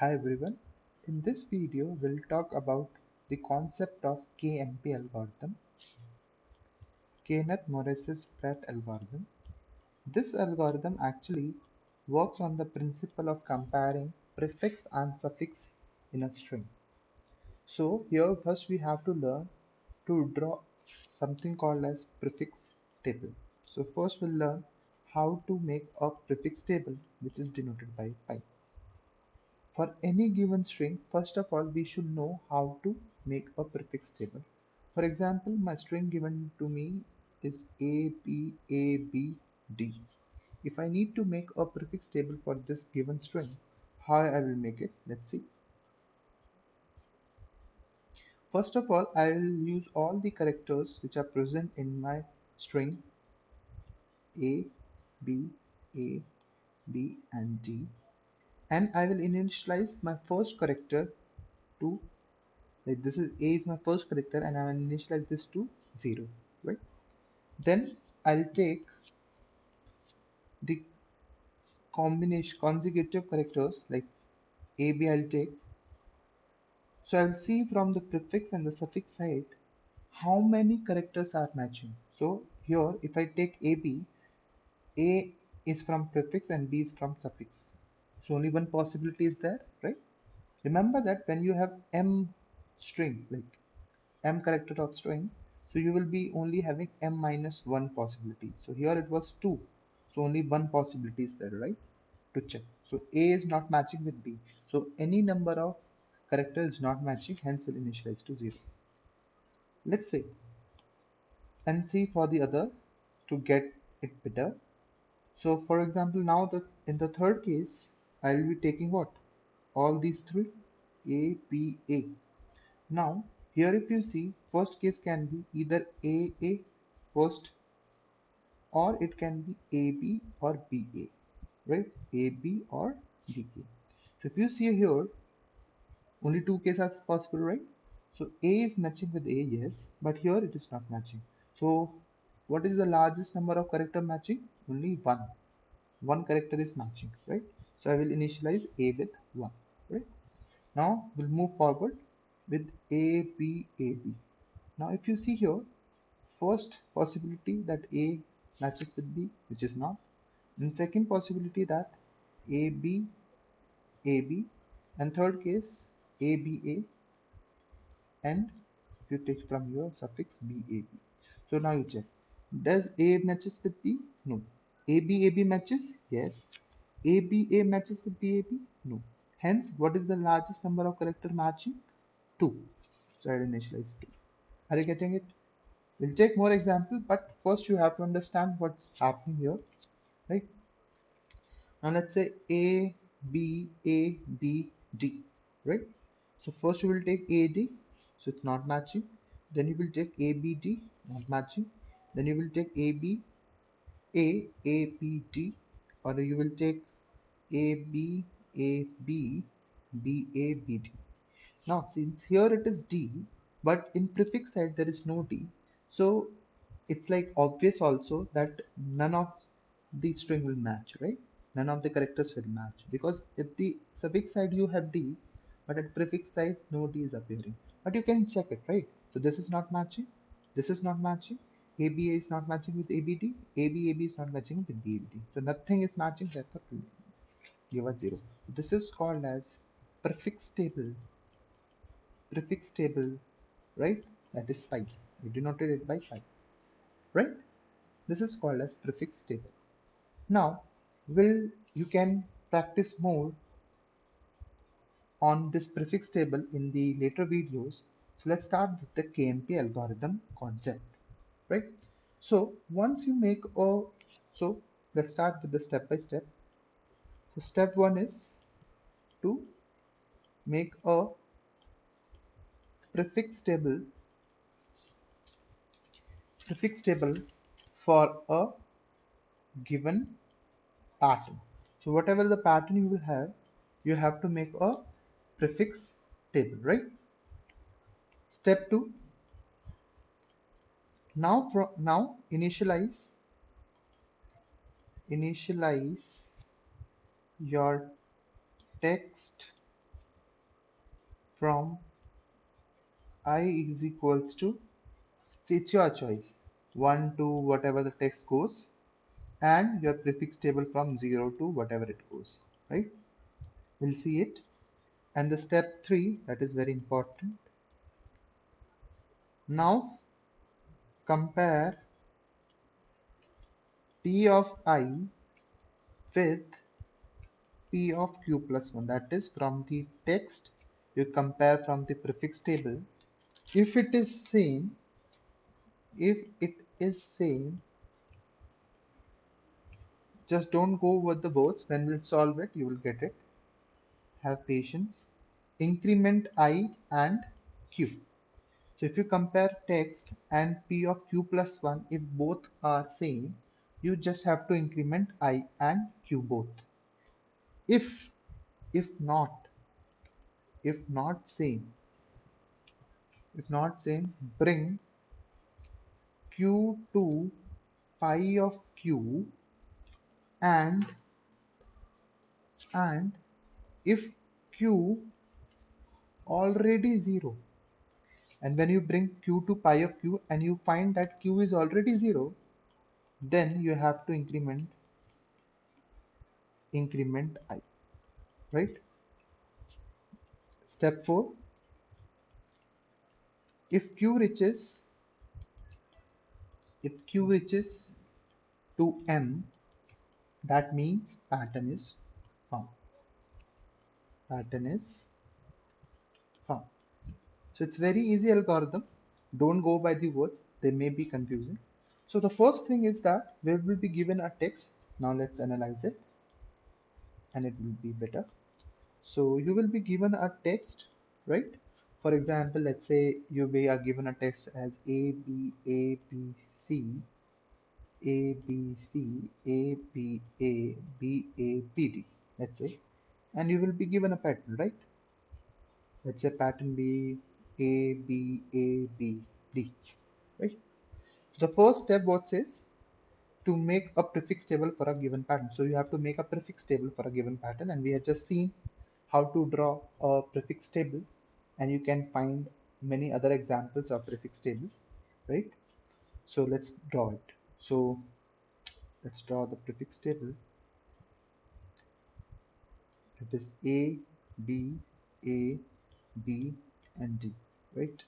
Hi everyone. In this video, we'll talk about the concept of KMP algorithm, Knath-Moretz's-Pratt algorithm. This algorithm actually works on the principle of comparing prefix and suffix in a string. So here first we have to learn to draw something called as prefix table. So first we'll learn how to make a prefix table which is denoted by pi. For any given string, first of all, we should know how to make a prefix table. For example, my string given to me is A, B, A, B, D. If I need to make a prefix table for this given string, how I will make it? Let's see. First of all, I will use all the characters which are present in my string A, B, A, B, and D, and I will initialize my first character to, like, this is A is my first character and I will initialize this to 0, right? Then I'll take the combination consecutive characters like AB I'll take. So I'll see from the prefix and the suffix side how many characters are matching. So here if I take AB, A is from prefix and B is from suffix. So only one possibility is there, right? Remember that when you have M string, like M character of string, so you will be only having M minus one possibility. So here it was two, so only one possibility is there, right, to check. So A is not matching with B, so any number of character is not matching, hence will initialize to 0. Let's say and see for the other to get it better. So for example, now that in the third case I will be taking what, all these three, A, B, A. Now, here if you see, first case can be either AA first, or it can be AB or BA, right? AB or BA. So if you see here, only two cases are possible, right? So A is matching with A, yes, but here it is not matching. So what is the largest number of character matching? Only one. One character is matching, right? So I will initialize A with 1, right? Now we'll move forward with A, B, A, B. Now if you see here, first possibility that A matches with B, which is not, and second possibility that AB, AB, and third case ABA, and if you take from your suffix BAB. So now you check. Does A matches with B? No. ABAB matches? Yes. ABA matches with BAB? No. Hence, what is the largest number of character matching? 2. So I initialize 2. Are you getting it? We'll take more example, but first you have to understand what's happening here, right? Now let's say A, B, A, B, D, right? So first you will take AD, so it's not matching. Then you will take ABD, not matching. Then you will take AB, ABD, or you will take AB, AB, BABD. Now, since here it is D, but in prefix side there is no D, so it's like obvious also that none of the string will match, right? None of the characters will match because at the suffix side you have D, but at prefix side no D is appearing. But you can check it, right? So this is not matching, this is not matching, ABA is not matching with ABD, ABAB is not matching with BABD. So nothing is matching, therefore give us 0. This is called as prefix table, right? That is pi. We denoted it by pi, right? This is called as prefix table. Now, you can practice more on this prefix table in the later videos. So let's start with the KMP algorithm concept, right? So once you make a, so let's start with the step by step. So step 1 is to make a prefix table for a given pattern. So whatever the pattern you have to make a prefix table, right? Step 2, now initialize your text from I is equals to, see, it's your choice, 1 to whatever the text goes, and your prefix table from 0 to whatever it goes, right? We'll see it. And the step 3, that is very important. Now compare P of I with P of Q plus 1. That is, from the text, you compare from the prefix table. If it is same, if it is same, just don't go over the words. When we'll solve it, you will get it. Have patience. Increment I and Q. So if you compare text and P of Q plus 1, if both are same, you just have to increment I and Q both. If if not, if not same, if not same, bring Q to pi of Q, and and if Q already 0, and when you bring Q to pi of Q and you find that Q is already 0, then you have to increment I, right? Step 4, if Q reaches to M, that means pattern is found. Pattern is found. So it's very easy algorithm. Don't go by the words, they may be confusing. So the first thing is that we will be given a text. Now let's analyze it and it will be better. So you will be given a text, right? For example, let's say you are given a text as A, B, A, B, C, A, B, C, A, B, A, B, A, B, D, let's say, and you will be given a pattern, right? Let's say pattern B, A, B, A, B, D, right? So the first step what says, to make a prefix table for a given pattern. So you have to make a prefix table for a given pattern, and we have just seen how to draw a prefix table, and you can find many other examples of prefix table, right? So let's draw it. So let's draw the prefix table. It is A, B, A, B, and D, right?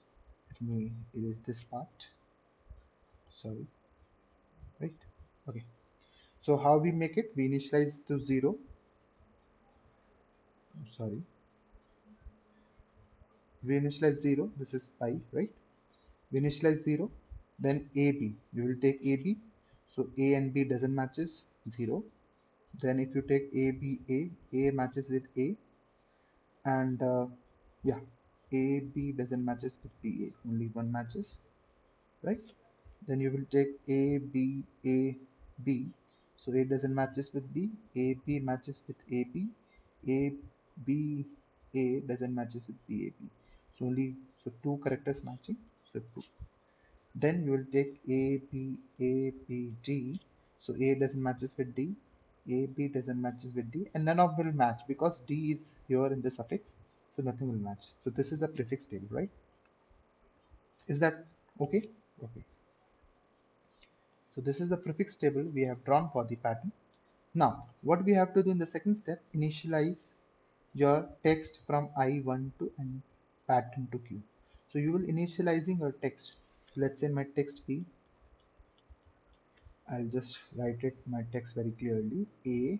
Let me erase this part. Sorry, right? Okay. So how we make it? We initialize to 0. Sorry. We initialize 0. This is pi, right? We initialize 0. Then AB. You will take AB. So A and B doesn't matches 0. Then if you take A matches with A, and yeah, AB doesn't matches with BA. Only one matches, right? Then you will take A, B. So A doesn't matches with B, AB matches with AB, A doesn't matches with BAB. So only, so two characters matching, so two. Then you will take A, B, so A doesn't matches with D, AB doesn't matches with D, and none of will match because D is here in the suffix, so nothing will match. So this is a prefix table, right? Is that okay? Okay. So this is the prefix table we have drawn for the pattern. Now, what we have to do in the second step, initialize your text from I1 to N, pattern to Q. So you will initializing your text. So let's say my text be, I'll just write it my text very clearly. A,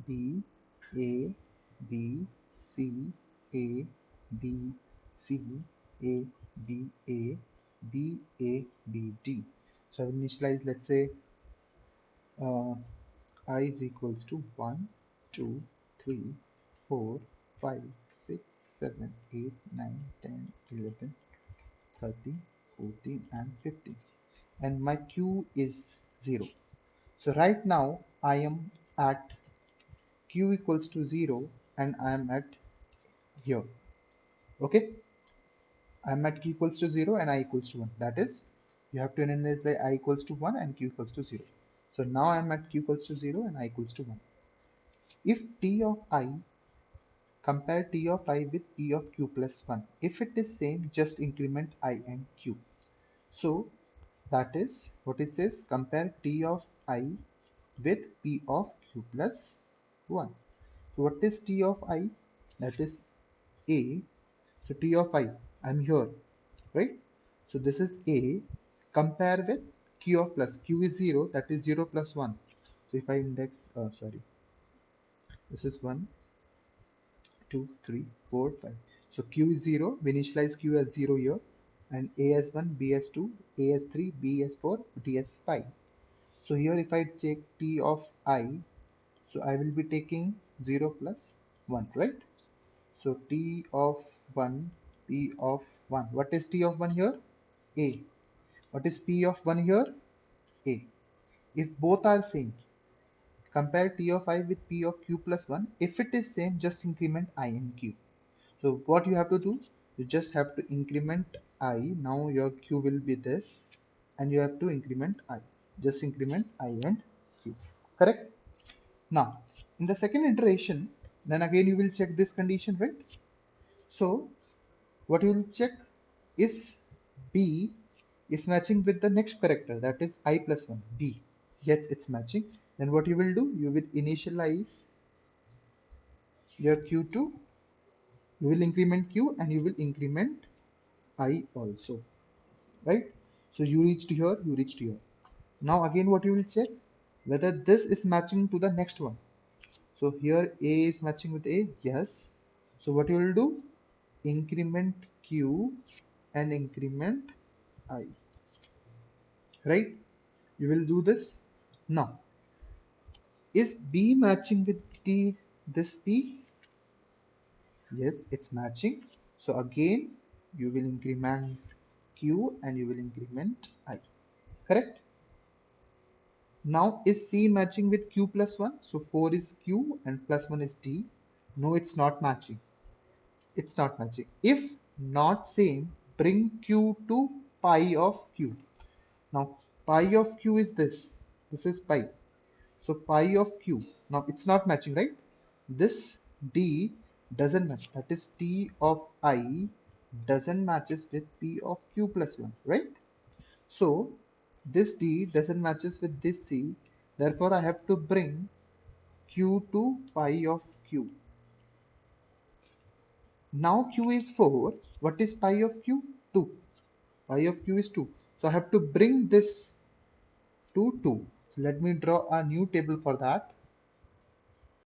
B, A, B, C, A, B, C, A, B, A, B, A, B, D. So I will initialize, let's say, uh, I is equals to 1, 2, 3, 4, 5, 6, 7, 8, 9, 10, 11, 13, 14, and 15. And my Q is 0. So right now I am at Q equals to 0 and I am at here. Okay, I am at Q equals to 0 and I equals to 1. That is, you have to analyze the I equals to 1 and Q equals to 0. So now I am at Q equals to 0 and I equals to 1. If T of I compare T of I with P of Q plus 1. If it is same, just increment I and Q. So that is what it says, compare T of I with P of Q plus 1. So what is T of I? That is A. So T of I, I'm here, right? So this is A. Compare with Q of plus. Q is 0, that is 0 plus 1. So if I index, sorry, this is 1, 2, 3, 4, 5. So Q is 0, we initialize Q as 0 here, and A as 1, B as 2, A as 3, B as 4, D as 5. So here if I take T of I, so I will be taking 0 plus 1, right? So T of 1, P of 1. What is T of 1 here? A. What is P of 1 here? A. If both are same, compare T of I with P of Q plus 1. If it is same, just increment I and Q. So what you have to do, you just have to increment I. Now your Q will be this, and you have to increment I. Just increment I and Q. Correct? Now, in the second iteration, then again you will check this condition, right? So what you will check is B is matching with the next character, that is I plus 1, B. Yes, it's matching. Then what you will do, you will initialize your Q2, you will increment Q and you will increment I also, right? So you reached here, you reached here. Now again what you will check, whether this is matching to the next one. So here A is matching with A, yes. So what you will do, increment Q and increment I, right? You will do this. Now is B matching with this P? Yes, it's matching. So again you will increment Q and you will increment I, correct? Now is C matching with Q plus 1? So 4 is Q and plus 1 is D. No, it's not matching. It's not matching. If not same, bring Q to pi of Q. Now pi of Q is this. This is pi. So pi of Q. Now it's not matching, right? This D doesn't match. That is T of I doesn't matches with P of Q plus 1, right? So this D doesn't matches with this C. Therefore I have to bring Q to pi of Q. Now Q is 4. What is pi of Q? 2. Pi of Q is 2. So I have to bring this to 2. So let me draw a new table for that.